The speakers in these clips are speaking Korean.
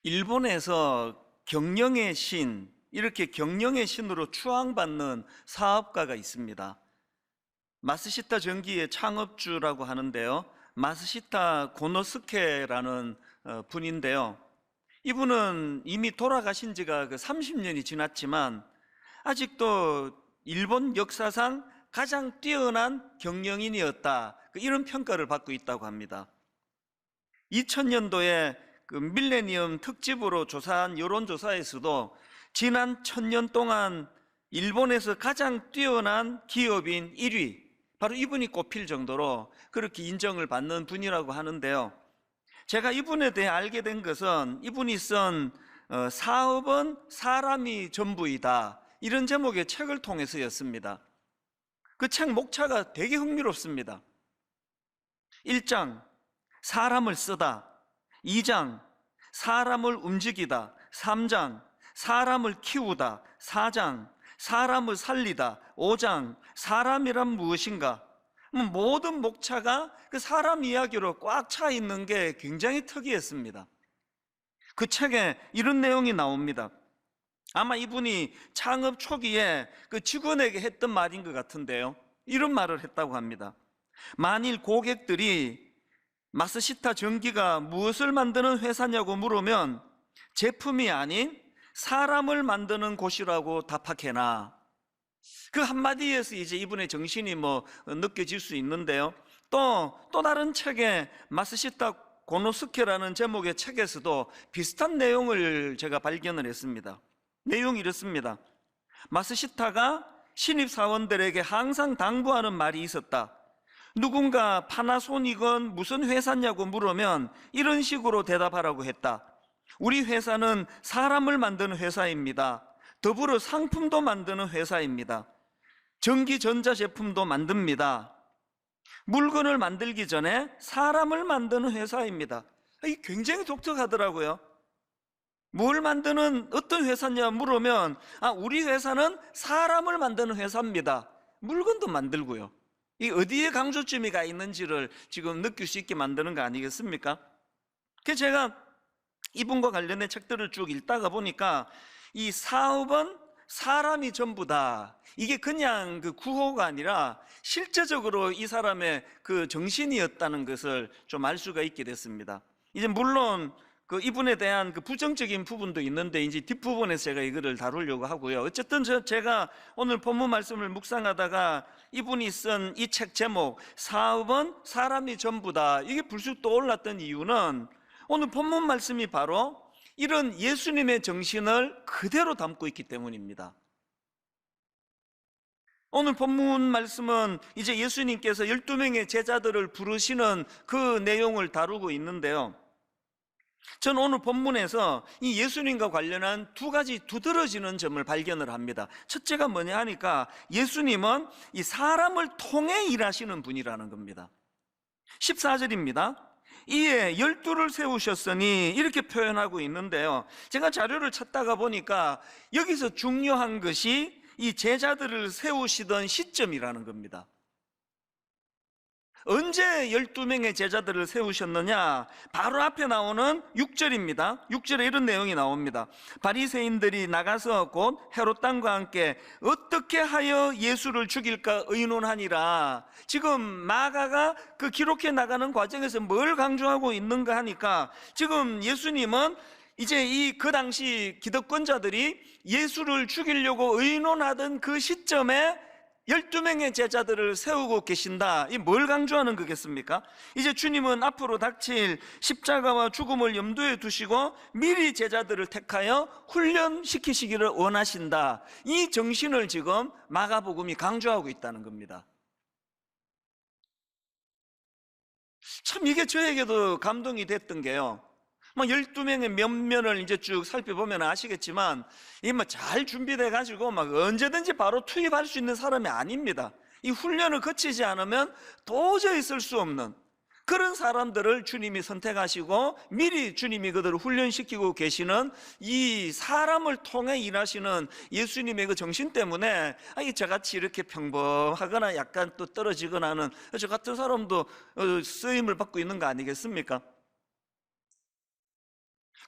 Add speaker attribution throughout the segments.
Speaker 1: 일본에서 경영의 신, 이렇게 경영의 신으로 추앙받는 사업가가 있습니다. 마스시타 전기의 창업주라고 하는데요, 마스시타 고노스케라는 분인데요, 이분은 이미 돌아가신 지가 30년이 지났지만 아직도 일본 역사상 가장 뛰어난 경영인이었다, 이런 평가를 받고 있다고 합니다. 2000년도에 밀레니엄 특집으로 조사한 여론조사에서도 지난 1000년 동안 일본에서 가장 뛰어난 기업인 1위, 바로 이분이 꼽힐 정도로 그렇게 인정을 받는 분이라고 하는데요, 제가 이분에 대해 알게 된 것은 이분이 쓴 사업은 사람이 전부이다, 이런 제목의 책을 통해서였습니다. 그 책 목차가 되게 흥미롭습니다. 1장 사람을 쓰다, 2장 사람을 움직이다, 3장 사람을 키우다, 4장 사람을 살리다, 5장 사람이란 무엇인가. 모든 목차가 그 사람 이야기로 꽉 차 있는 게 굉장히 특이했습니다. 그 책에 이런 내용이 나옵니다. 아마 이분이 창업 초기에 그 직원에게 했던 말인 것 같은데요, 이런 말을 했다고 합니다. 만일 고객들이 마스시타 전기가 무엇을 만드는 회사냐고 물으면 제품이 아닌 사람을 만드는 곳이라고 답하게나. 그 한마디에서 이제 이분의 정신이 느껴질 수 있는데요, 또 다른 책에 마스시타 고노스케라는 제목의 책에서도 비슷한 내용을 제가 발견을 했습니다. 내용이 이렇습니다. 마스시타가 신입사원들에게 항상 당부하는 말이 있었다. 누군가 파나소닉은 무슨 회사냐고 물으면 이런 식으로 대답하라고 했다. 우리 회사는 사람을 만드는 회사입니다. 더불어 상품도 만드는 회사입니다. 전기 전자제품도 만듭니다. 물건을 만들기 전에 사람을 만드는 회사입니다. 이게 굉장히 독특하더라고요. 뭘 만드는 어떤 회사냐 물으면 우리 회사는 사람을 만드는 회사입니다. 물건도 만들고요. 이 어디에 강조점이 있는지를 지금 느낄 수 있게 만드는 거 아니겠습니까? 그래서 제가 이분과 관련된 책들을 쭉 읽다가 보니까 이 사업은 사람이 전부다, 이게 그냥 그 구호가 아니라 실제적으로 이 사람의 그 정신이었다는 것을 좀 알 수가 있게 됐습니다. 이제 물론 그 이분에 대한 그 부정적인 부분도 있는데 이제 뒷부분에서 제가 이거를 다루려고 하고요. 어쨌든 제가 오늘 본문 말씀을 묵상하다가 이분이 쓴 이 책 제목 사업은 사람이 전부다, 이게 불쑥 떠올랐던 이유는 오늘 본문 말씀이 바로 이런 예수님의 정신을 그대로 담고 있기 때문입니다. 오늘 본문 말씀은 이제 예수님께서 12명의 제자들을 부르시는 그 내용을 다루고 있는데요, 저는 오늘 본문에서 이 예수님과 관련한 두 가지 두드러지는 점을 발견을 합니다. 첫째가 뭐냐 하니까 예수님은 이 사람을 통해 일하시는 분이라는 겁니다. 14절입니다. 이에 12를 세우셨으니, 이렇게 표현하고 있는데요, 제가 자료를 찾다가 보니까 여기서 중요한 것이 이 제자들을 세우시던 시점이라는 겁니다. 언제 12명의 제자들을 세우셨느냐? 바로 앞에 나오는 6절입니다. 6절에 이런 내용이 나옵니다. 바리새인들이 나가서 곧 헤롯 당과 함께 어떻게 하여 예수를 죽일까 의논하니라. 지금 마가가 그 기록해 나가는 과정에서 뭘 강조하고 있는가 하니까 지금 예수님은 이제 그 당시 기득권자들이 예수를 죽이려고 의논하던 그 시점에 12명의 제자들을 세우고 계신다. 이 뭘 강조하는 거겠습니까? 이제 주님은 앞으로 닥칠 십자가와 죽음을 염두에 두시고 미리 제자들을 택하여 훈련시키시기를 원하신다. 이 정신을 지금 마가복음이 강조하고 있다는 겁니다. 참 이게 저에게도 감동이 됐던 게요, 12명의 면면을 이제 쭉 살펴보면 아시겠지만 이 잘 준비돼 가지고 언제든지 바로 투입할 수 있는 사람이 아닙니다. 이 훈련을 거치지 않으면 도저히 쓸 수 없는 그런 사람들을 주님이 선택하시고 미리 주님이 그들을 훈련시키고 계시는 이 사람을 통해 일하시는 예수님의 그 정신 때문에 저같이 이렇게 평범하거나 약간 또 떨어지거나 하는 저 같은 사람도 쓰임을 받고 있는 거 아니겠습니까?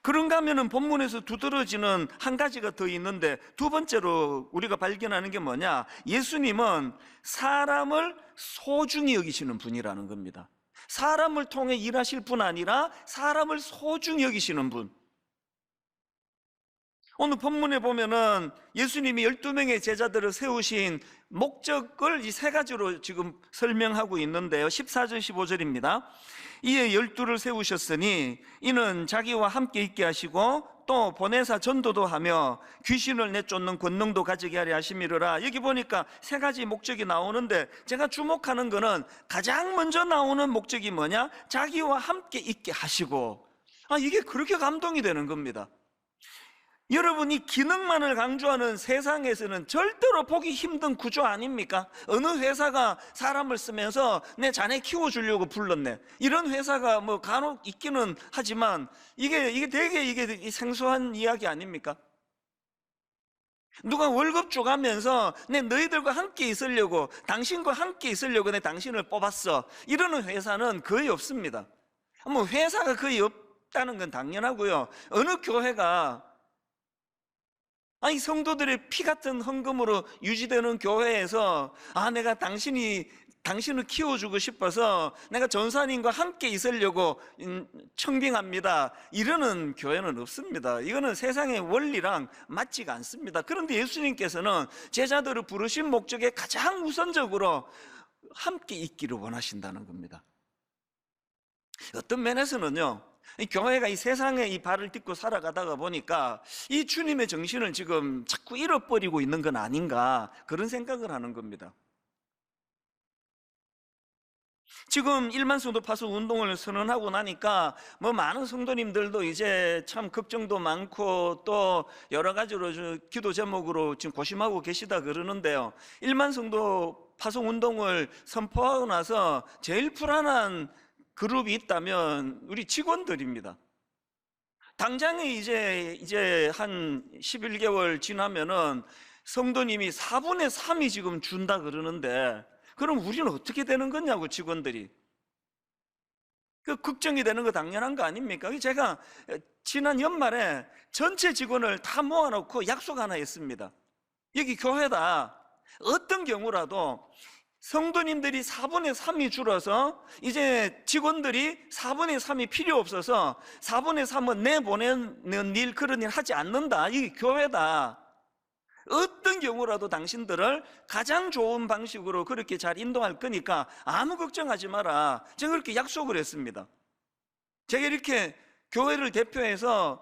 Speaker 1: 그런가 하면은 본문에서 두드러지는 한 가지가 더 있는데, 두 번째로 우리가 발견하는 게 뭐냐? 예수님은 사람을 소중히 여기시는 분이라는 겁니다. 사람을 통해 일하실 분 아니라 사람을 소중히 여기시는 분. 오늘 본문에 보면은 예수님이 12명의 제자들을 세우신 목적을 이 세 가지로 지금 설명하고 있는데요. 14절 15절입니다. 이에 12를 세우셨으니 이는 자기와 함께 있게 하시고 또 보내사 전도도 하며 귀신을 내쫓는 권능도 가지게 하려 하심이로라. 여기 보니까 세 가지 목적이 나오는데, 제가 주목하는 거는 가장 먼저 나오는 목적이 뭐냐? 자기와 함께 있게 하시고. 이게 그렇게 감동이 되는 겁니다. 여러분이 기능만을 강조하는 세상에서는 절대로 보기 힘든 구조 아닙니까? 어느 회사가 사람을 쓰면서 내 자네 키워주려고 불렀네, 이런 회사가 뭐 간혹 있기는 하지만 이게 되게 생소한 이야기 아닙니까? 누가 월급 줘가면서 내 너희들과 함께 있으려고, 당신과 함께 있으려고 내 당신을 뽑았어, 이러는 회사는 거의 없습니다. 뭐 회사가 거의 없다는 건 당연하고요. 어느 교회가 성도들의 피 같은 헌금으로 유지되는 교회에서 내가 당신을 키워주고 싶어서 내가 전사님과 함께 있으려고 청빙합니다, 이러는 교회는 없습니다. 이거는 세상의 원리랑 맞지가 않습니다. 그런데 예수님께서는 제자들을 부르신 목적에 가장 우선적으로 함께 있기를 원하신다는 겁니다. 어떤 면에서는요, 이 교회가 이 세상에 이 발을 딛고 살아가다가 보니까 이 주님의 정신을 지금 자꾸 잃어버리고 있는 건 아닌가, 그런 생각을 하는 겁니다. 지금 1만 성도 파송 운동을 선언하고 나니까 뭐 많은 성도님들도 이제 참 걱정도 많고 또 여러 가지로 기도 제목으로 지금 고심하고 계시다 그러는데요, 1만 성도 파송 운동을 선포하고 나서 제일 불안한 그룹이 있다면 우리 직원들입니다. 당장에 이제 한 11개월 지나면은 성도님이 4분의 3이 지금 준다 그러는데, 그럼 우리는 어떻게 되는 거냐고, 직원들이. 그 걱정이 되는 거 당연한 거 아닙니까? 제가 지난 연말에 전체 직원을 다 모아놓고 약속 하나 했습니다. 여기 교회다, 어떤 경우라도 성도님들이 4분의 3이 줄어서 이제 직원들이 4분의 3이 필요 없어서 4분의 3은 내보내는 일, 그런 일 하지 않는다. 이게 교회다. 어떤 경우라도 당신들을 가장 좋은 방식으로 그렇게 잘 인도할 거니까 아무 걱정하지 마라. 제가 그렇게 약속을 했습니다. 제가 이렇게 교회를 대표해서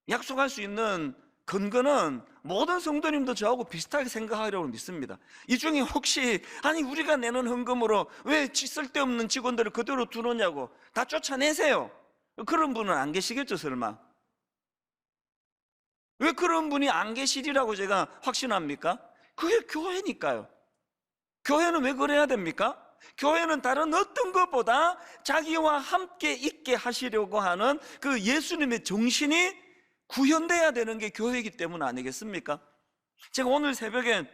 Speaker 1: 약속할 수 있는 근거는 모든 성도님도 저하고 비슷하게 생각하리라고 믿습니다. 이 중에 혹시 우리가 내는 헌금으로 왜 쓸데없는 직원들을 그대로 두느냐고 다 쫓아내세요, 그런 분은 안 계시겠죠, 설마? 왜 그런 분이 안 계시리라고 제가 확신합니까? 그게 교회니까요. 교회는 왜 그래야 됩니까? 교회는 다른 어떤 것보다 자기와 함께 있게 하시려고 하는 그 예수님의 정신이 구현돼야 되는 게 교회이기 때문 아니겠습니까? 제가 오늘 새벽에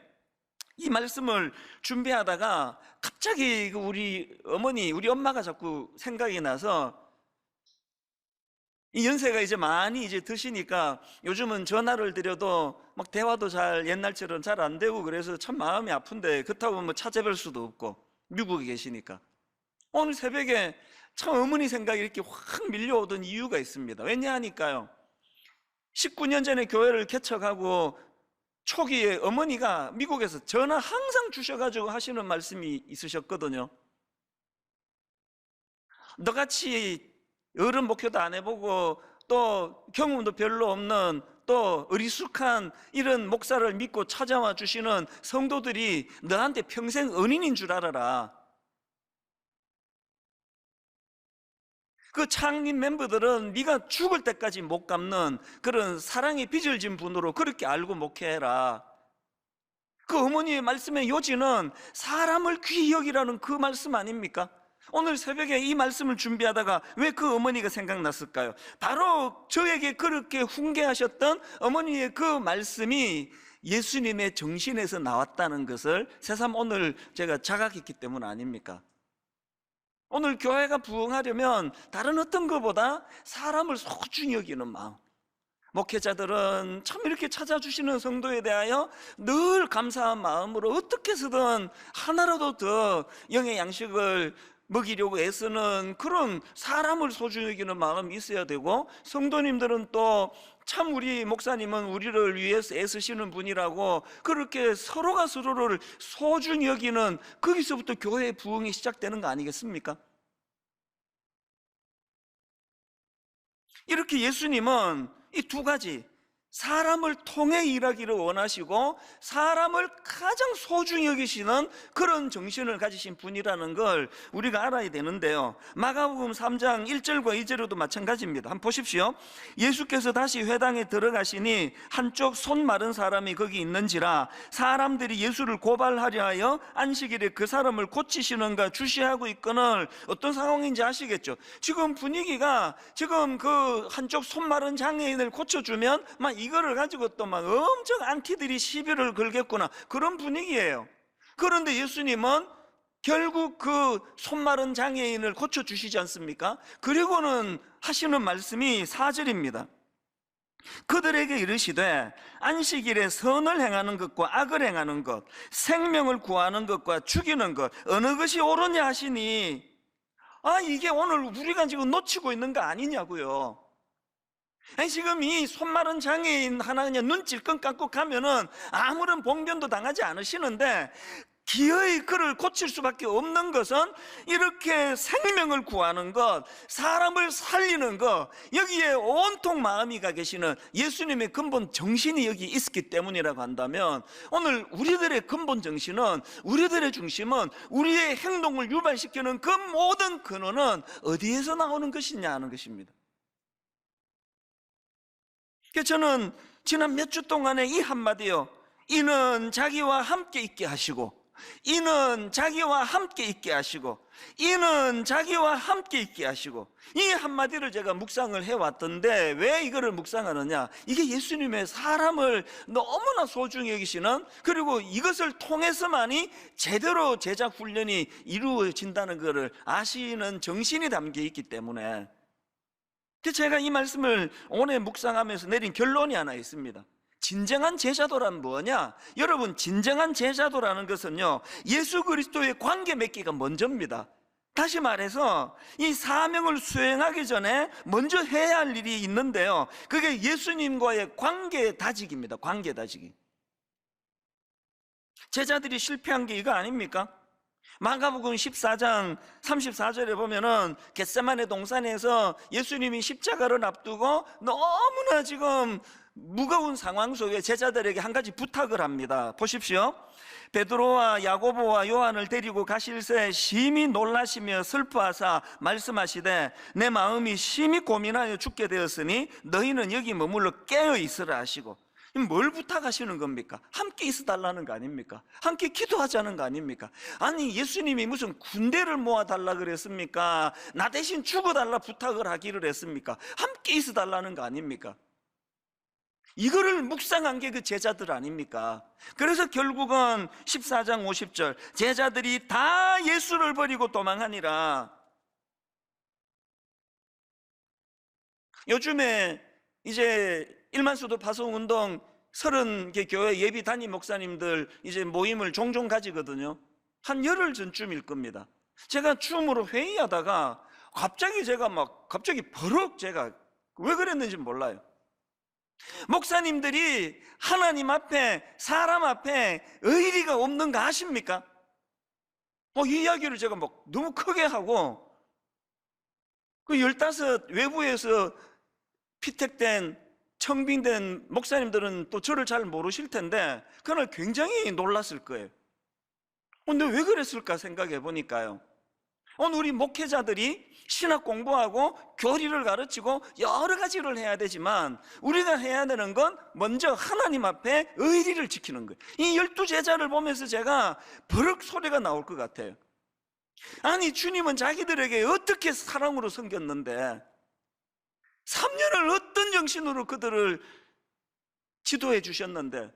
Speaker 1: 이 말씀을 준비하다가 갑자기 우리 어머니, 우리 엄마가 자꾸 생각이 나서, 이 연세가 이제 많이 이제 드시니까 요즘은 전화를 드려도 막 대화도 잘 옛날처럼 잘 안 되고 그래서 참 마음이 아픈데, 그렇다고 뭐 찾아뵐 수도 없고 미국에 계시니까 오늘 새벽에 참 어머니 생각이 이렇게 확 밀려오던 이유가 있습니다. 왜냐하니까요, 19년 전에 교회를 개척하고 초기에 어머니가 미국에서 전화 항상 주셔가지고 하시는 말씀이 있으셨거든요. 너같이 어른 목회도 안 해보고 또 경험도 별로 없는 또 어리숙한 이런 목사를 믿고 찾아와 주시는 성도들이 너한테 평생 은인인 줄 알아라. 그 창립 멤버들은 네가 죽을 때까지 못 갚는 그런 사랑의 빚을 진 분으로 그렇게 알고 목회해라. 그 어머니의 말씀의 요지는 사람을 귀히 여기라는 그 말씀 아닙니까? 오늘 새벽에 이 말씀을 준비하다가 왜 그 어머니가 생각났을까요? 바로 저에게 그렇게 훈계하셨던 어머니의 그 말씀이 예수님의 정신에서 나왔다는 것을 새삼 오늘 제가 자각했기 때문 아닙니까? 오늘 교회가 부흥하려면 다른 어떤 것보다 사람을 소중히 여기는 마음, 목회자들은 참 이렇게 찾아주시는 성도에 대하여 늘 감사한 마음으로 어떻게 해서든 하나라도 더 영의 양식을 먹이려고 애쓰는 그런 사람을 소중히 여기는 마음이 있어야 되고, 성도님들은 또 참 우리 목사님은 우리를 위해서 애쓰시는 분이라고 그렇게 서로가 서로를 소중히 여기는, 거기서부터 교회의 부흥이 시작되는 거 아니겠습니까? 이렇게 예수님은 이 두 가지, 사람을 통해 일하기를 원하시고 사람을 가장 소중히 여기시는 그런 정신을 가지신 분이라는 걸 우리가 알아야 되는데요, 마가복음 3장 1절과 2절에도 마찬가지입니다. 한번 보십시오. 예수께서 다시 회당에 들어가시니 한쪽 손 마른 사람이 거기 있는지라 사람들이 예수를 고발하려 하여 안식일에 그 사람을 고치시는가 주시하고 있거늘. 어떤 상황인지 아시겠죠? 지금 분위기가, 지금 그 한쪽 손 마른 장애인을 고쳐주면 막 이거를 가지고 또 막 엄청 안티들이 시비를 걸겠구나, 그런 분위기예요. 그런데 예수님은 결국 그 손 마른 장애인을 고쳐주시지 않습니까? 그리고는 하시는 말씀이 4절입니다. 그들에게 이르시되 안식일에 선을 행하는 것과 악을 행하는 것, 생명을 구하는 것과 죽이는 것 어느 것이 옳으냐 하시니, 이게 오늘 우리가 지금 놓치고 있는 거 아니냐고요. 아니, 지금 이 손 마른 장애인 하나 그냥 눈 찔끔 감고 가면은 아무런 봉변도 당하지 않으시는데, 기어이 그를 고칠 수밖에 없는 것은 이렇게 생명을 구하는 것, 사람을 살리는 것, 여기에 온통 마음이 가 계시는 예수님의 근본 정신이 여기 있었기 때문이라고 한다면, 오늘 우리들의 근본 정신은, 우리들의 중심은, 우리의 행동을 유발시키는 그 모든 근원은 어디에서 나오는 것이냐 하는 것입니다. 저는 지난 몇 주 동안에 이 한마디요, 이는 자기와 함께 있게 하시고, 이는 자기와 함께 있게 하시고, 이는 자기와 함께 있게 하시고, 이 한마디를 제가 묵상을 해왔던데, 왜 이거를 묵상하느냐, 이게 예수님의 사람을 너무나 소중히 여기시는, 그리고 이것을 통해서만이 제대로 제자 훈련이 이루어진다는 것을 아시는 정신이 담겨 있기 때문에, 제가 이 말씀을 오늘 묵상하면서 내린 결론이 하나 있습니다. 진정한 제자도란 뭐냐? 여러분, 진정한 제자도라는 것은요, 예수 그리스도의 관계 맺기가 먼저입니다. 다시 말해서 이 사명을 수행하기 전에 먼저 해야 할 일이 있는데요, 그게 예수님과의 관계 다지기입니다. 관계 다지기. 제자들이 실패한 게 이거 아닙니까? 마가복음 14장 34절에 보면은 겟세마네 동산에서 예수님이 십자가를 앞두고 너무나 지금 무거운 상황 속에 제자들에게 한 가지 부탁을 합니다. 보십시오. 베드로와 야고보와 요한을 데리고 가실새 심히 놀라시며 슬퍼하사 말씀하시되 내 마음이 심히 고민하여 죽게 되었으니 너희는 여기 머물러 깨어 있으라 하시고, 뭘 부탁하시는 겁니까? 함께 있어달라는 거 아닙니까? 함께 기도하자는 거 아닙니까? 아니, 예수님이 무슨 군대를 모아달라 그랬습니까? 나 대신 죽어달라 부탁을 하기를 했습니까? 함께 있어달라는 거 아닙니까? 이거를 묵상한 게 그 제자들 아닙니까? 그래서 결국은 14장 50절 제자들이 다 예수를 버리고 도망하니라. 요즘에 이제 일만수도 파송운동 30개 교회 예비 담임 목사님들 이제 모임을 종종 가지거든요. 한 열흘 전쯤일 겁니다. 제가 줌으로 회의하다가 갑자기 버럭 제가 왜 그랬는지 몰라요. 목사님들이 하나님 앞에, 사람 앞에 의리가 없는 거 아십니까? 이 이야기를 제가 너무 크게 하고, 그 15 외부에서 피택된 청빙된 목사님들은 또 저를 잘 모르실 텐데 그날 굉장히 놀랐을 거예요. 근데 왜 그랬을까 생각해 보니까요, 오늘 우리 목회자들이 신학 공부하고 교리를 가르치고 여러 가지를 해야 되지만 우리가 해야 되는 건 먼저 하나님 앞에 의리를 지키는 거예요. 이 12제자를 보면서 제가 버럭 소리가 나올 것 같아요. 아니, 주님은 자기들에게 어떻게 사랑으로 섬겼는데 3년을 어떤 정신으로 그들을 지도해 주셨는데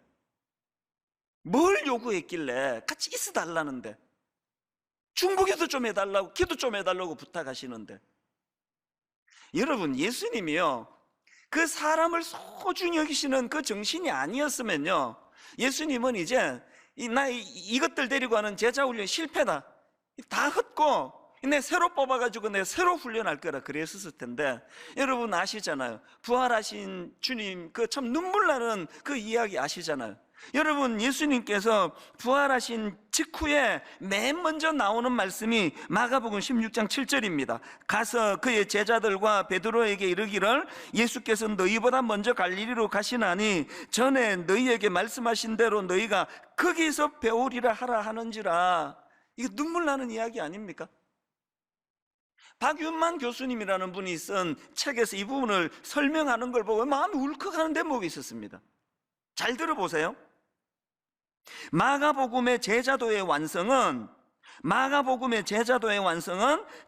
Speaker 1: 뭘 요구했길래 같이 있어 달라는데 중보기도 좀 해달라고, 기도 좀 해달라고 부탁하시는데, 여러분, 예수님이요, 그 사람을 소중히 여기시는 그 정신이 아니었으면요, 예수님은 이제 이것들 데리고 하는 제자 훈련 실패다, 다 헛고 내 새로 뽑아가지고 내 새로 훈련할 거라 그랬었을 텐데, 여러분 아시잖아요. 부활하신 주님 그 참 눈물 나는 그 이야기 아시잖아요. 여러분, 예수님께서 부활하신 직후에 맨 먼저 나오는 말씀이 마가복음 16장 7절입니다. 가서 그의 제자들과 베드로에게 이르기를 예수께서 너희보다 먼저 갈릴리로 가시나니 전에 너희에게 말씀하신 대로 너희가 거기서 배우리라 하라 하는지라. 이게 눈물 나는 이야기 아닙니까? 박윤만 교수님이라는 분이 쓴 책에서 이 부분을 설명하는 걸 보고 마음이 울컥하는 대목이 있었습니다. 잘 들어보세요. 마가복음의 제자도의 완성은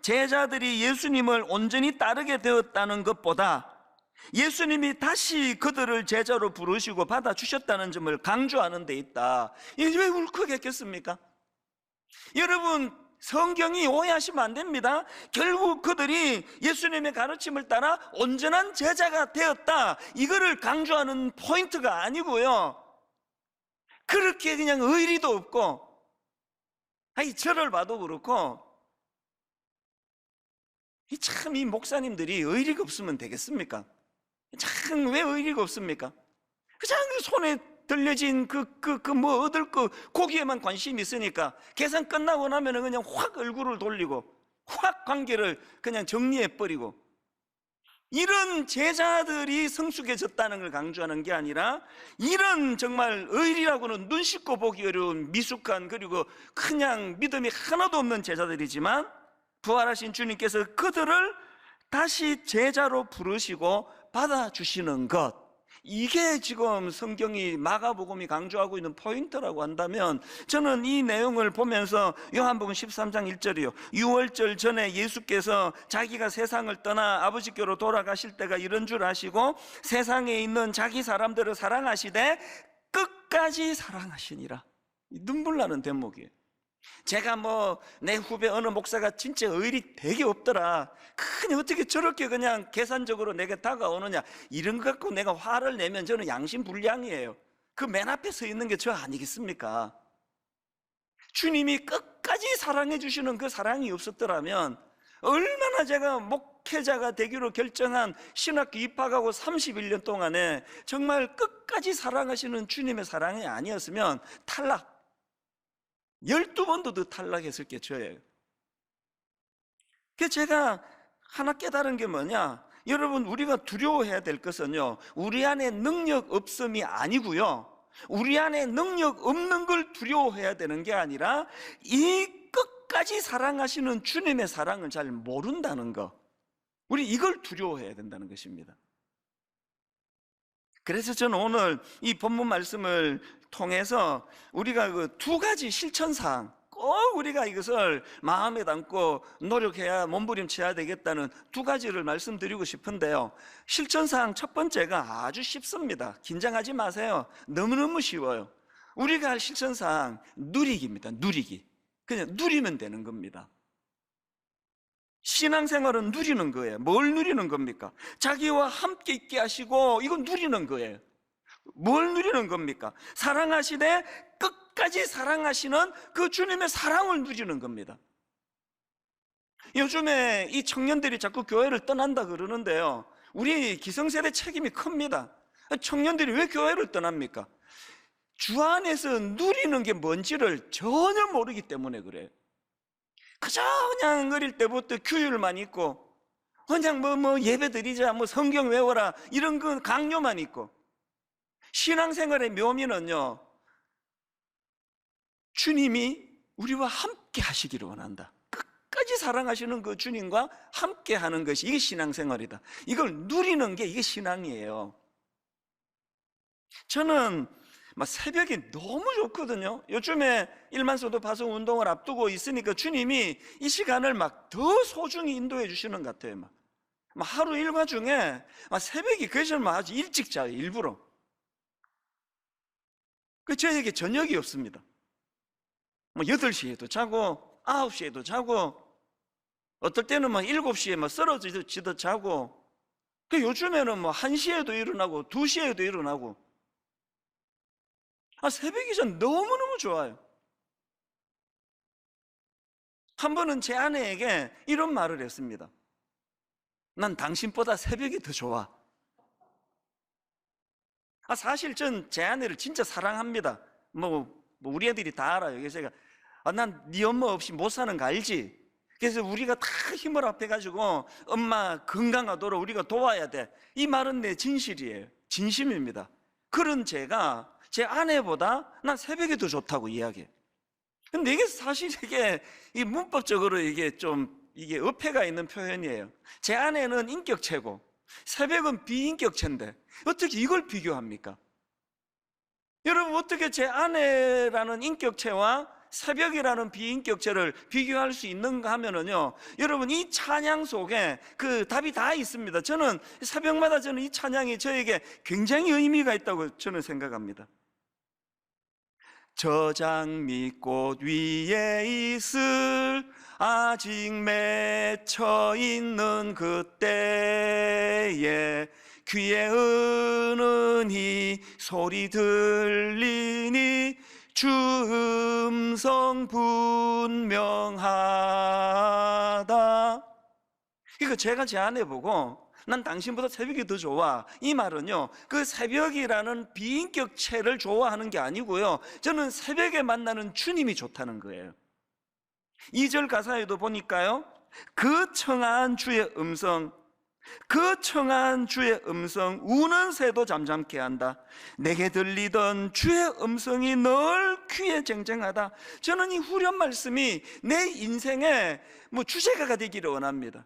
Speaker 1: 제자들이 예수님을 온전히 따르게 되었다는 것보다 예수님이 다시 그들을 제자로 부르시고 받아주셨다는 점을 강조하는 데 있다. 이게 왜 울컥했겠습니까? 여러분, 성경이 오해하시면 안 됩니다. 결국 그들이 예수님의 가르침을 따라 온전한 제자가 되었다, 이거를 강조하는 포인트가 아니고요, 그렇게 그냥 의리도 없고, 저를 봐도 그렇고, 참 이 목사님들이 의리가 없으면 되겠습니까? 참 왜 의리가 없습니까? 그냥 손에 들려진 뭐 얻을 거 고기에만 관심이 있으니까 계산 끝나고 나면은 그냥 확 얼굴을 돌리고 확 관계를 그냥 정리해버리고, 이런 제자들이 성숙해졌다는 걸 강조하는 게 아니라, 이런 정말 의리라고는 눈 씻고 보기 어려운 미숙한, 그리고 그냥 믿음이 하나도 없는 제자들이지만 부활하신 주님께서 그들을 다시 제자로 부르시고 받아주시는 것, 이게 지금 성경이, 마가복음이 강조하고 있는 포인트라고 한다면, 저는 이 내용을 보면서 요한복음 13장 1절이요, 유월절 전에 예수께서 자기가 세상을 떠나 아버지께로 돌아가실 때가 이런 줄 아시고 세상에 있는 자기 사람들을 사랑하시되 끝까지 사랑하시니라. 눈물 나는 대목이에요. 제가 내 후배 어느 목사가 진짜 의리 되게 없더라, 그냥 어떻게 저렇게 그냥 계산적으로 내게 다가오느냐, 이런 것 갖고 내가 화를 내면 저는 양심불량이에요. 그 맨 앞에 서 있는 게 저 아니겠습니까? 주님이 끝까지 사랑해 주시는 그 사랑이 없었더라면 얼마나, 제가 목회자가 되기로 결정한 신학교 입학하고 31년 동안에 정말 끝까지 사랑하시는 주님의 사랑이 아니었으면 탈락, 12번도 더 탈락했을 게 저예요. 그래서 제가 하나 깨달은 게 뭐냐, 여러분, 우리가 두려워해야 될 것은요, 우리 안에 능력 없음이 아니고요, 우리 안에 능력 없는 걸 두려워해야 되는 게 아니라 이 끝까지 사랑하시는 주님의 사랑을 잘 모른다는 거, 우리 이걸 두려워해야 된다는 것입니다. 그래서 저는 오늘 이 본문 말씀을 통해서 우리가 그 두 가지 실천사항, 꼭 우리가 이것을 마음에 담고 노력해야, 몸부림쳐야 되겠다는 두 가지를 말씀드리고 싶은데요, 실천사항 첫 번째가 아주 쉽습니다. 긴장하지 마세요. 너무너무 쉬워요. 우리가 할 실천사항, 누리기입니다. 누리기. 그냥 누리면 되는 겁니다. 신앙생활은 누리는 거예요. 뭘 누리는 겁니까? 자기와 함께 있게 하시고, 이건 누리는 거예요. 뭘 누리는 겁니까? 사랑하시되 끝까지 사랑하시는 그 주님의 사랑을 누리는 겁니다. 요즘에 이 청년들이 자꾸 교회를 떠난다 그러는데요, 우리 기성세대 책임이 큽니다. 청년들이 왜 교회를 떠납니까? 주 안에서 누리는 게 뭔지를 전혀 모르기 때문에 그래요. 그저 그냥 어릴 때부터 규율만 있고, 그냥 예배 드리자, 성경 외워라, 이런 건 강요만 있고, 신앙생활의 묘미는요, 주님이 우리와 함께 하시기를 원한다. 끝까지 사랑하시는 그 주님과 함께 하는 것이, 이게 신앙생활이다. 이걸 누리는 게 이게 신앙이에요. 저는 새벽이 너무 좋거든요. 요즘에 일만소도 파송 운동을 앞두고 있으니까 주님이 이 시간을 더 소중히 인도해 주시는 것 같아요. 하루 일과 중에 새벽이 그래서만 아주 일찍 자요, 일부러. 저에게 저녁이 없습니다. 8시에도 자고 9시에도 자고, 어떨 때는 뭐 7시에 뭐 쓰러지듯 자고, 그 요즘에는 뭐 1시에도 일어나고 2시에도 일어나고. 새벽 이전 너무너무 좋아요. 한 번은 제 아내에게 이런 말을 했습니다. 난 당신보다 새벽이 더 좋아. 사실 전 제 아내를 진짜 사랑합니다. 뭐 우리 애들이 다 알아요. 그래서 제가 난 네 엄마 없이 못 사는 거 알지? 그래서 우리가 다 힘을 합해가지고 엄마 건강하도록 우리가 도와야 돼. 이 말은 내 진실이에요. 진심입니다. 그런 제가 제 아내보다 난 새벽이 더 좋다고 이야기해요. 근데 이게 사실 이 문법적으로 이게 어폐가 있는 표현이에요. 제 아내는 인격체고 새벽은 비인격체인데 어떻게 이걸 비교합니까? 여러분, 어떻게 제 아내라는 인격체와 새벽이라는 비인격체를 비교할 수 있는가 하면은요, 여러분, 이 찬양 속에 그 답이 다 있습니다. 저는 새벽마다 이 찬양이 저에게 굉장히 의미가 있다고 저는 생각합니다. 저 장미꽃 위에 있을 아직 맺혀 있는 그때에 귀에 은은히 소리 들리니 주 음성 분명하다. 이거 제가 제 아내 보고 난 당신보다 새벽이 더 좋아, 이 말은요, 그 새벽이라는 비인격체를 좋아하는 게 아니고요, 저는 새벽에 만나는 주님이 좋다는 거예요. 2절 가사에도 보니까요, 그 청한 주의 음성, 그 청한 주의 음성 우는 새도 잠잠케 한다. 내게 들리던 주의 음성이 늘 귀에 쟁쟁하다. 저는 이 후렴 말씀이 내 인생의 주제가가 되기를 원합니다.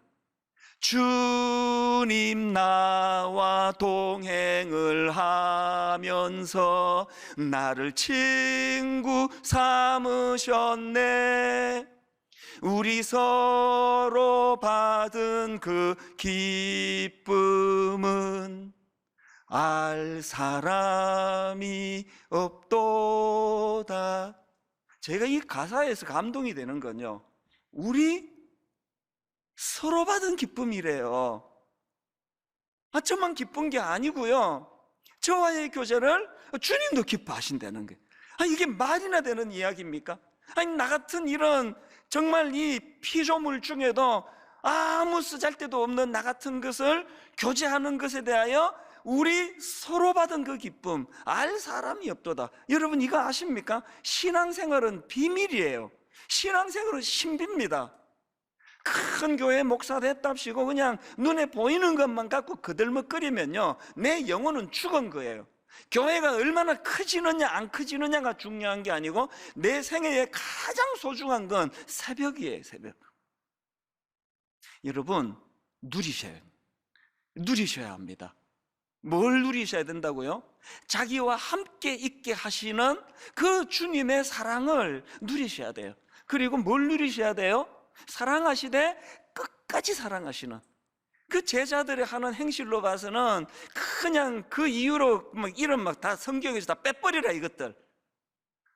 Speaker 1: 주님 나와 동행을 하면서 나를 친구 삼으셨네. 우리 서로 받은 그 기쁨은 알 사람이 없도다. 제가 이 가사에서 감동이 되는 건요, 우리 서로 받은 기쁨이래요. 저만 기쁜 게 아니고요, 저와의 교제를 주님도 기뻐하신다는 거예요. 이게 말이나 되는 이야기입니까? 나 같은 이런 정말 이 피조물 중에도 아무 쓰잘데도 없는 나 같은 것을 교제하는 것에 대하여 우리 서로 받은 그 기쁨 알 사람이 없도다. 여러분, 이거 아십니까? 신앙생활은 비밀이에요. 신앙생활은 신비입니다. 큰 교회 목사 됐답시고 그냥 눈에 보이는 것만 갖고 그들먹거리면요, 내 영혼은 죽은 거예요. 교회가 얼마나 커지느냐 안 커지느냐가 중요한 게 아니고 내 생애에 가장 소중한 건 새벽이에요. 새벽. 여러분, 누리셔야 합니다. 뭘 누리셔야 된다고요? 자기와 함께 있게 하시는 그 주님의 사랑을 누리셔야 돼요. 그리고 뭘 누리셔야 돼요? 사랑하시되 끝까지 사랑하시는 그 제자들이 하는 행실로 봐서는 그냥 그 이유로 이름 다 성경에서 다 빼버리라 이것들.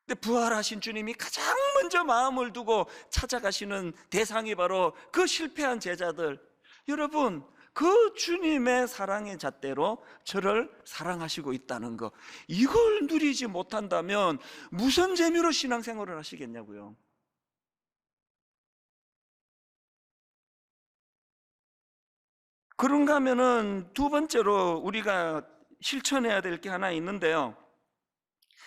Speaker 1: 근데 부활하신 주님이 가장 먼저 마음을 두고 찾아가시는 대상이 바로 그 실패한 제자들. 여러분, 그 주님의 사랑의 잣대로 저를 사랑하시고 있다는 거, 이걸 누리지 못한다면 무슨 재미로 신앙생활을 하시겠냐고요. 그런가 하면은 두 번째로 우리가 실천해야 될 게 하나 있는데요,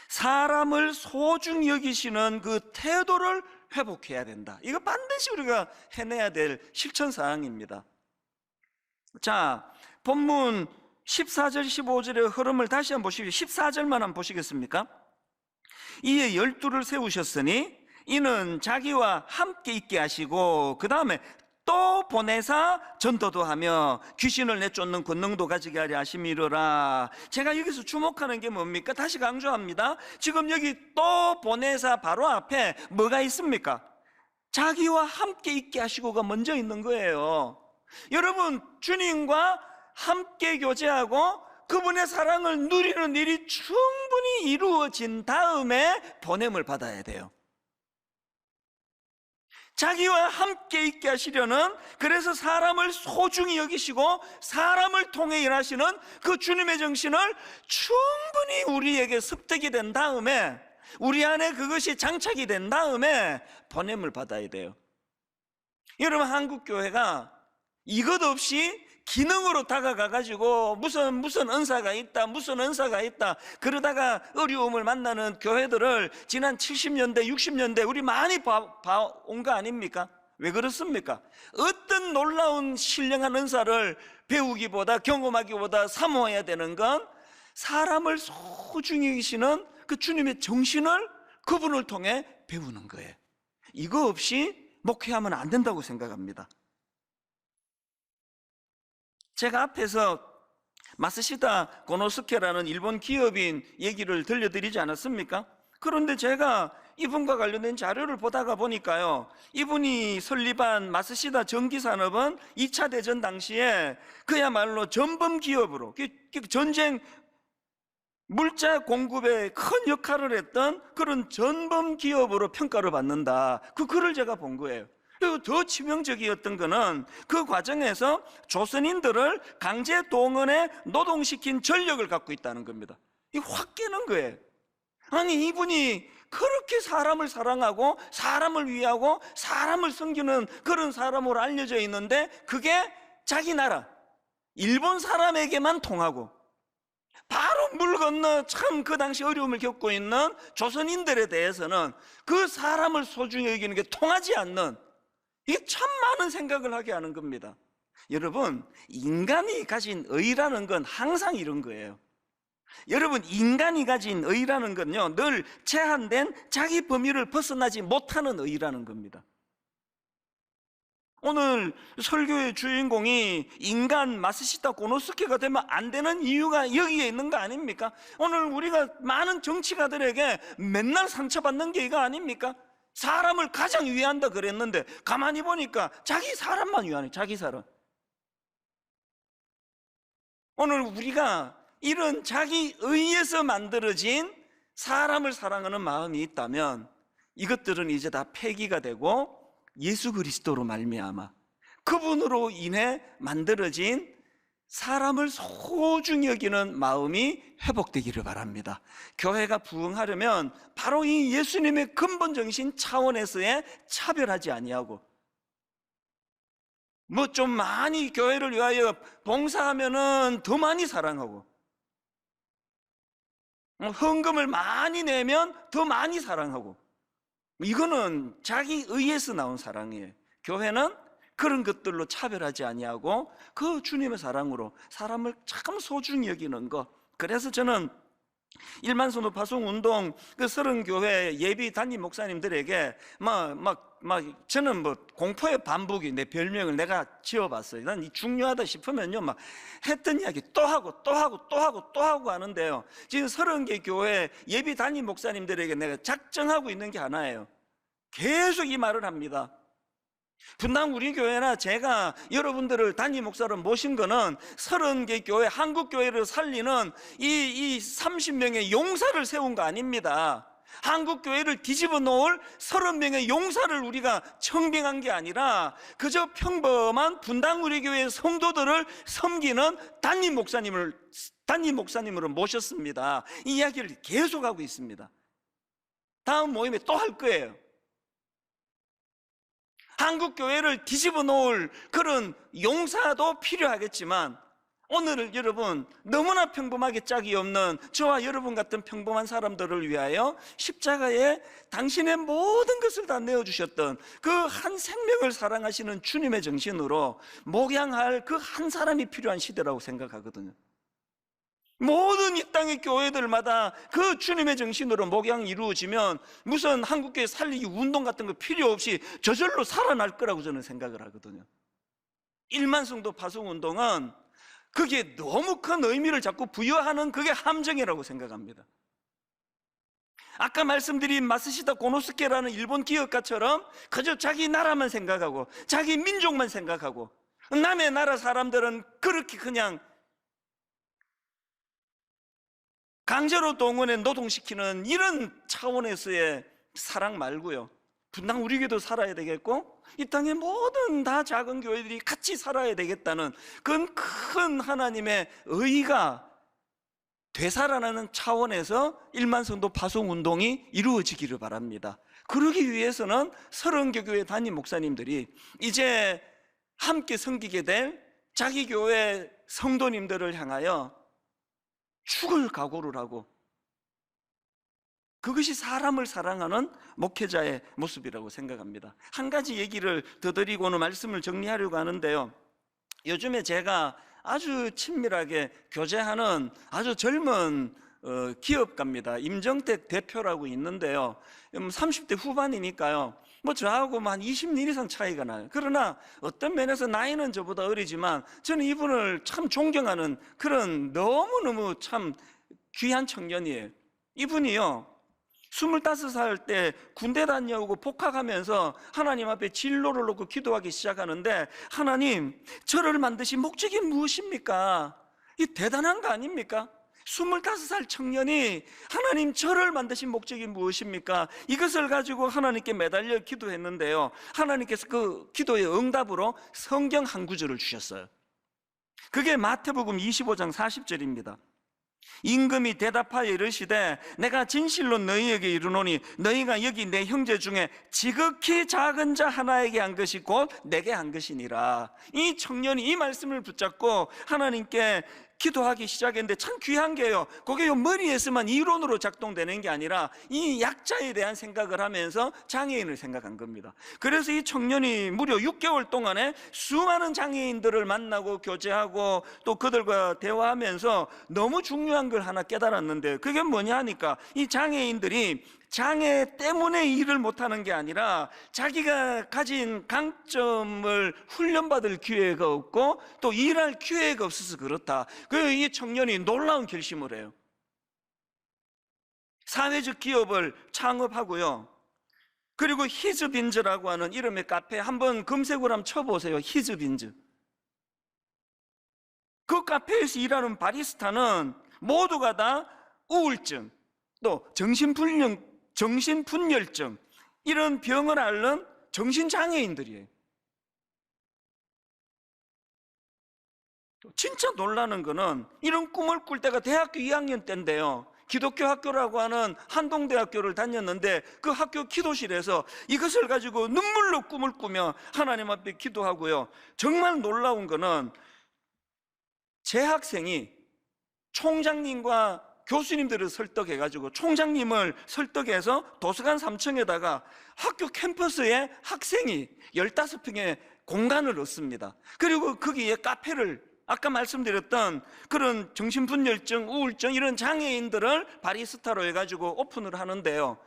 Speaker 1: 사람을 소중히 여기시는 그 태도를 회복해야 된다. 이거 반드시 우리가 해내야 될 실천사항입니다. 자, 본문 14절 15절의 흐름을 다시 한번 보시죠. 14절만 한번 보시겠습니까? 이에 12를 세우셨으니 이는 자기와 함께 있게 하시고 그 다음에 또 보내사 전도도 하며 귀신을 내쫓는 권능도 가지게 하려 하심이로라. 제가 여기서 주목하는 게 뭡니까? 다시 강조합니다. 지금 여기 또 보내사 바로 앞에 뭐가 있습니까? 자기와 함께 있게 하시고가 먼저 있는 거예요. 여러분, 주님과 함께 교제하고 그분의 사랑을 누리는 일이 충분히 이루어진 다음에 보냄을 받아야 돼요. 자기와 함께 있게 하시려는, 그래서 사람을 소중히 여기시고 사람을 통해 일하시는 그 주님의 정신을 충분히 우리에게 습득이 된 다음에, 우리 안에 그것이 장착이 된 다음에 보냄을 받아야 돼요. 여러분, 한국교회가 이것 없이 기능으로 다가가가지고 무슨 은사가 있다, 무슨 은사가 있다, 그러다가 어려움을 만나는 교회들을 지난 70년대, 60년대 우리 많이 봐온 거 아닙니까? 왜 그렇습니까? 어떤 놀라운 신령한 은사를 배우기보다, 경험하기보다 사모해야 되는 건 사람을 소중히 여기시는 그 주님의 정신을 그분을 통해 배우는 거예요. 이거 없이 목회하면 안 된다고 생각합니다. 제가 앞에서 마스시다 고노스케라는 일본 기업인 얘기를 들려드리지 않았습니까? 그런데 제가 이분과 관련된 자료를 보다가 보니까요, 이분이 설립한 마스시다 전기산업은 2차 대전 당시에 그야말로 전범 기업으로, 전쟁 물자 공급에 큰 역할을 했던 그런 전범 기업으로 평가를 받는다. 그 글을 제가 본 거예요. 그리고 더 치명적이었던 거는 그 과정에서 조선인들을 강제 동원해 노동시킨 전력을 갖고 있다는 겁니다. 이게 확 깨는 거예요. 아니, 이분이 그렇게 사람을 사랑하고 사람을 위하고 사람을 섬기는 그런 사람으로 알려져 있는데, 그게 자기 나라 일본 사람에게만 통하고, 바로 물 건너 참 그 당시 어려움을 겪고 있는 조선인들에 대해서는 그 사람을 소중히 여기는 게 통하지 않는, 이게 참 많은 생각을 하게 하는 겁니다. 여러분, 인간이 가진 의라는 건 항상 이런 거예요. 여러분, 인간이 가진 의라는 건요, 늘 제한된 자기 범위를 벗어나지 못하는 의라는 겁니다. 오늘 설교의 주인공이 인간 마스시타 고노스케가 되면 안 되는 이유가 여기에 있는 거 아닙니까? 오늘 우리가 많은 정치가들에게 맨날 상처받는 게 이거 아닙니까? 사람을 가장 위한다 그랬는데 가만히 보니까 자기 사람만 위하네, 자기 사람. 오늘 우리가 이런 자기 의에서 만들어진 사람을 사랑하는 마음이 있다면 이것들은 이제 다 폐기가 되고 예수 그리스도로 말미암아 그분으로 인해 만들어진 사람을 소중히 여기는 마음이 회복되기를 바랍니다. 교회가 부흥하려면 바로 이 예수님의 근본 정신 차원에서의 차별하지 아니하고, 뭐 좀 많이 교회를 위하여 봉사하면은 더 많이 사랑하고, 헌금을 많이 내면 더 많이 사랑하고, 이거는 자기 의에서 나온 사랑이에요. 교회는 그런 것들로 차별하지 아니하고 그 주님의 사랑으로 사람을 참 소중히 여기는 것. 그래서 저는 일만성도 파송운동 그 30교회 예비 담임 목사님들에게 저는 공포의 반복이 내 별명을 내가 지어봤어요. 난 이 중요하다 싶으면요, 막 했던 이야기 또 하고 또 하고 또 하고 또 하고 하는데요, 지금 30개 교회 예비 담임 목사님들에게 내가 작정하고 있는 게 하나예요. 계속 이 말을 합니다. 분당 우리 교회나 제가 여러분들을 담임 목사로 모신 거는 30개 교회, 한국교회를 살리는 이 30명의 용사를 세운 거 아닙니다. 한국교회를 뒤집어 놓을 30명의 용사를 우리가 청빙한 게 아니라 그저 평범한 분당 우리 교회 성도들을 섬기는 담임 목사님으로 모셨습니다. 이 이야기를 계속하고 있습니다. 다음 모임에 또 할 거예요. 한국교회를 뒤집어 놓을 그런 용사도 필요하겠지만, 오늘은 여러분 너무나 평범하게 짝이 없는 저와 여러분 같은 평범한 사람들을 위하여 십자가에 당신의 모든 것을 다 내어주셨던 그 한 생명을 사랑하시는 주님의 정신으로 목양할 그 한 사람이 필요한 시대라고 생각하거든요. 모든 이 땅의 교회들마다 그 주님의 정신으로 목양이 이루어지면 무슨 한국교회 살리기 운동 같은 거 필요 없이 저절로 살아날 거라고 저는 생각을 하거든요. 1만 성도 파송 운동은 그게 너무 큰 의미를 자꾸 부여하는 그게 함정이라고 생각합니다. 아까 말씀드린 마스시다 고노스케라는 일본 기업가처럼 그저 자기 나라만 생각하고 자기 민족만 생각하고, 남의 나라 사람들은 그렇게 그냥 강제로 동원해 노동시키는 이런 차원에서의 사랑 말고요, 분당 우리 교회도 살아야 되겠고 이 땅의 모든 다 작은 교회들이 같이 살아야 되겠다는 그런 큰 하나님의 의의가 되살아나는 차원에서 1만 성도 파송 운동이 이루어지기를 바랍니다. 그러기 위해서는 30개 교회 담임 목사님들이 이제 함께 섬기게 될 자기 교회 성도님들을 향하여 죽을 각오를 하고, 그것이 사람을 사랑하는 목회자의 모습이라고 생각합니다. 한 가지 얘기를 더 드리고는 말씀을 정리하려고 하는데요, 요즘에 제가 아주 친밀하게 교제하는 아주 젊은 기업가입니다. 임정택 대표라고 있는데요, 30대 후반이니까요 저하고 한 20년 이상 차이가 나요. 그러나 어떤 면에서 나이는 저보다 어리지만 저는 이분을 참 존경하는 그런 너무너무 참 귀한 청년이에요. 이분이요 25살 때 군대 다녀오고 복학하면서 하나님 앞에 진로를 놓고 기도하기 시작하는데, 하나님, 저를 만드신 목적이 무엇입니까? 이 대단한 거 아닙니까? 25살 청년이 하나님, 저를 만드신 목적이 무엇입니까? 이것을 가지고 하나님께 매달려 기도했는데요, 하나님께서 그 기도의 응답으로 성경 한 구절을 주셨어요. 그게 마태복음 25장 40절입니다. 임금이 대답하여 이르시되 내가 진실로 너희에게 이르노니 너희가 여기 내 형제 중에 지극히 작은 자 하나에게 한 것이 곧 내게 한 것이니라. 이 청년이 이 말씀을 붙잡고 하나님께 기도하기 시작했는데 참 귀한 게요, 그게 머리에서만 이론으로 작동되는 게 아니라 이 약자에 대한 생각을 하면서 장애인을 생각한 겁니다. 그래서 이 청년이 무려 6개월 동안에 수많은 장애인들을 만나고 교제하고 또 그들과 대화하면서 너무 중요한 걸 하나 깨달았는데, 그게 뭐냐 하니까 이 장애인들이 장애 때문에 일을 못하는 게 아니라 자기가 가진 강점을 훈련받을 기회가 없고 또 일할 기회가 없어서 그렇다. 그래서 이 청년이 놀라운 결심을 해요. 사회적 기업을 창업하고요, 그리고 히즈빈즈라고 하는 이름의 카페 한번 검색을 한번 쳐보세요. 히즈빈즈. 그 카페에서 일하는 바리스타는 모두가 다 우울증, 또 정신분열증 이런 병을 앓는 정신장애인들이에요. 진짜 놀라는 거는 이런 꿈을 꿀 때가 대학교 2학년 때인데요, 기독교 학교라고 하는 한동대학교를 다녔는데 그 학교 기도실에서 이것을 가지고 눈물로 꿈을 꾸며 하나님 앞에 기도하고요, 정말 놀라운 거는 제 학생이 총장님과 교수님들을 설득해가지고 총장님을 설득해서 도서관 3층에다가 학교 캠퍼스에 학생이 15평의 공간을 얻습니다. 그리고 거기에 카페를, 아까 말씀드렸던 그런 정신분열증, 우울증 이런 장애인들을 바리스타로 해가지고 오픈을 하는데요,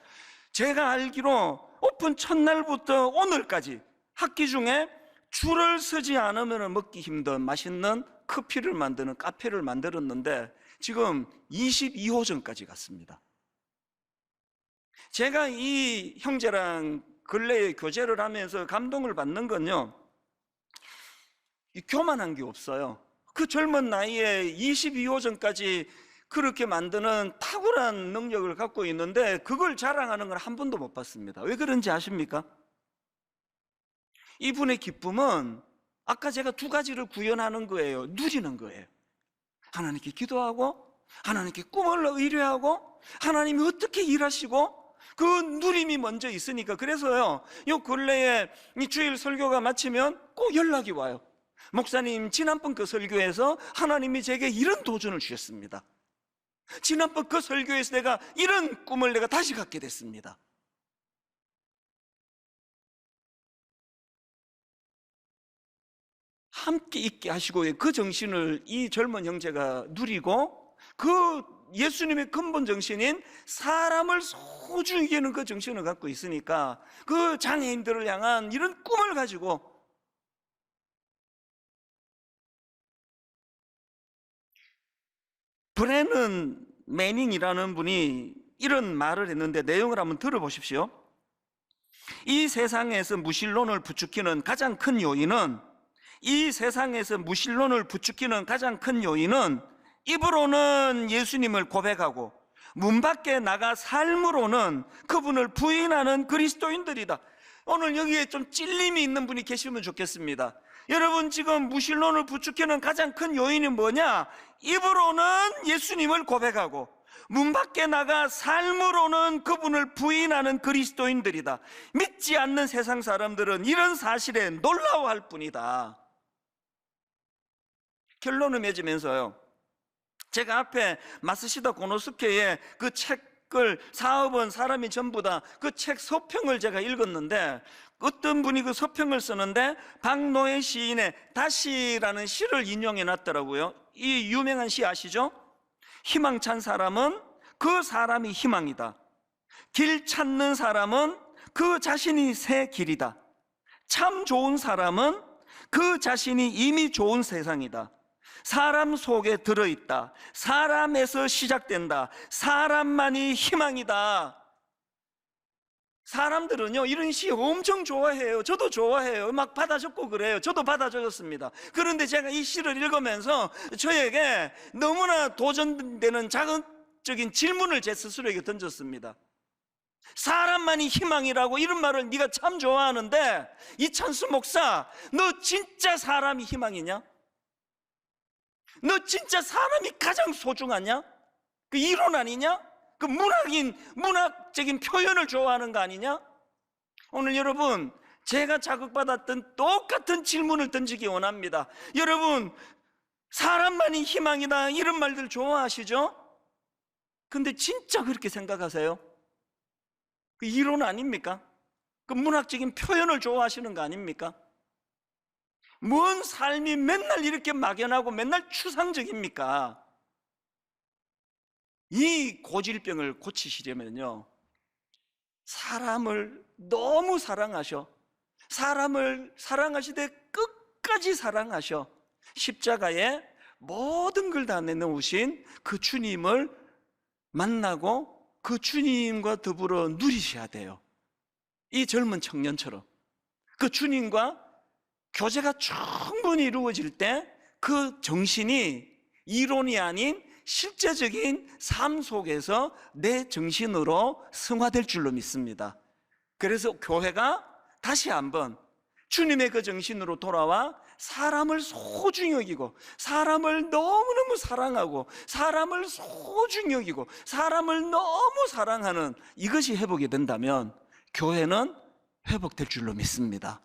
Speaker 1: 제가 알기로 오픈 첫날부터 오늘까지 학기 중에 줄을 서지 않으면 먹기 힘든 맛있는 커피를 만드는 카페를 만들었는데 지금 22호점까지 갔습니다. 제가 이 형제랑 근래에 교제를 하면서 감동을 받는 건요, 교만한 게 없어요. 그 젊은 나이에 22호점까지 그렇게 만드는 탁월한 능력을 갖고 있는데 그걸 자랑하는 걸 한 번도 못 봤습니다. 왜 그런지 아십니까? 이분의 기쁨은 아까 제가 두 가지를 구현하는 거예요. 누리는 거예요. 하나님께 기도하고 하나님께 꿈을 의뢰하고 하나님이 어떻게 일하시고 그 누림이 먼저 있으니까. 그래서요, 요 근래에 이 주일 설교가 마치면 꼭 연락이 와요. 목사님, 지난번 그 설교에서 하나님이 제게 이런 도전을 주셨습니다. 지난번 그 설교에서 내가 이런 꿈을 내가 다시 갖게 됐습니다. 함께 있게 하시고 그 정신을 이 젊은 형제가 누리고 그 예수님의 근본 정신인 사람을 소중히 여기는 그 정신을 갖고 있으니까 그 장애인들을 향한 이런 꿈을 가지고 브래넌 매닝이라는 분이 이런 말을 했는데 내용을 한번 들어보십시오. 이 세상에서 무신론을 부추기는 가장 큰 요인은 입으로는 예수님을 고백하고 문 밖에 나가 삶으로는 그분을 부인하는 그리스도인들이다. 오늘 여기에 좀 찔림이 있는 분이 계시면 좋겠습니다. 여러분, 지금 무신론을 부추기는 가장 큰 요인이 뭐냐? 입으로는 예수님을 고백하고 문 밖에 나가 삶으로는 그분을 부인하는 그리스도인들이다. 믿지 않는 세상 사람들은 이런 사실에 놀라워할 뿐이다. 결론을 맺으면서요, 제가 앞에 마스시다 고노스케의 그 책을 사업은 사람이 전부 다 그 책 서평을 제가 읽었는데, 어떤 분이 그 서평을 쓰는데 박노해 시인의 다시라는 시를 인용해 놨더라고요. 이 유명한 시 아시죠? 희망찬 사람은 그 사람이 희망이다. 길 찾는 사람은 그 자신이 새 길이다. 참 좋은 사람은 그 자신이 이미 좋은 세상이다. 사람 속에 들어있다. 사람에서 시작된다. 사람만이 희망이다. 사람들은요, 이런 시 엄청 좋아해요. 저도 좋아해요. 막 받아 적고 그래요. 저도 받아 적었습니다. 그런데 제가 이 시를 읽으면서 저에게 너무나 도전되는 자극적인 질문을 제 스스로에게 던졌습니다. 사람만이 희망이라고 이런 말을 네가 참 좋아하는데, 이찬수 목사, 너 진짜 사람이 희망이냐? 너 진짜 사람이 가장 소중하냐? 그 이론 아니냐? 그 문학적인 표현을 좋아하는 거 아니냐? 오늘 여러분, 제가 자극받았던 똑같은 질문을 던지기 원합니다. 여러분, 사람만이 희망이다 이런 말들 좋아하시죠? 근데 진짜 그렇게 생각하세요? 그 이론 아닙니까? 그 문학적인 표현을 좋아하시는 거 아닙니까? 뭔 삶이 맨날 이렇게 막연하고 맨날 추상적입니까? 이 고질병을 고치시려면요, 사람을 너무 사랑하셔. 사람을 사랑하시되 끝까지 사랑하셔. 십자가에 모든 걸 다 내놓으신 그 주님을 만나고 그 주님과 더불어 누리셔야 돼요. 이 젊은 청년처럼 그 주님과 교제가 충분히 이루어질 때 그 정신이 이론이 아닌 실제적인 삶 속에서 내 정신으로 승화될 줄로 믿습니다. 그래서 교회가 다시 한번 주님의 그 정신으로 돌아와 사람을 소중히 여기고, 사람을 너무너무 사랑하고, 사람을 소중히 여기고, 사람을 너무 사랑하는 이것이 회복이 된다면 교회는 회복될 줄로 믿습니다.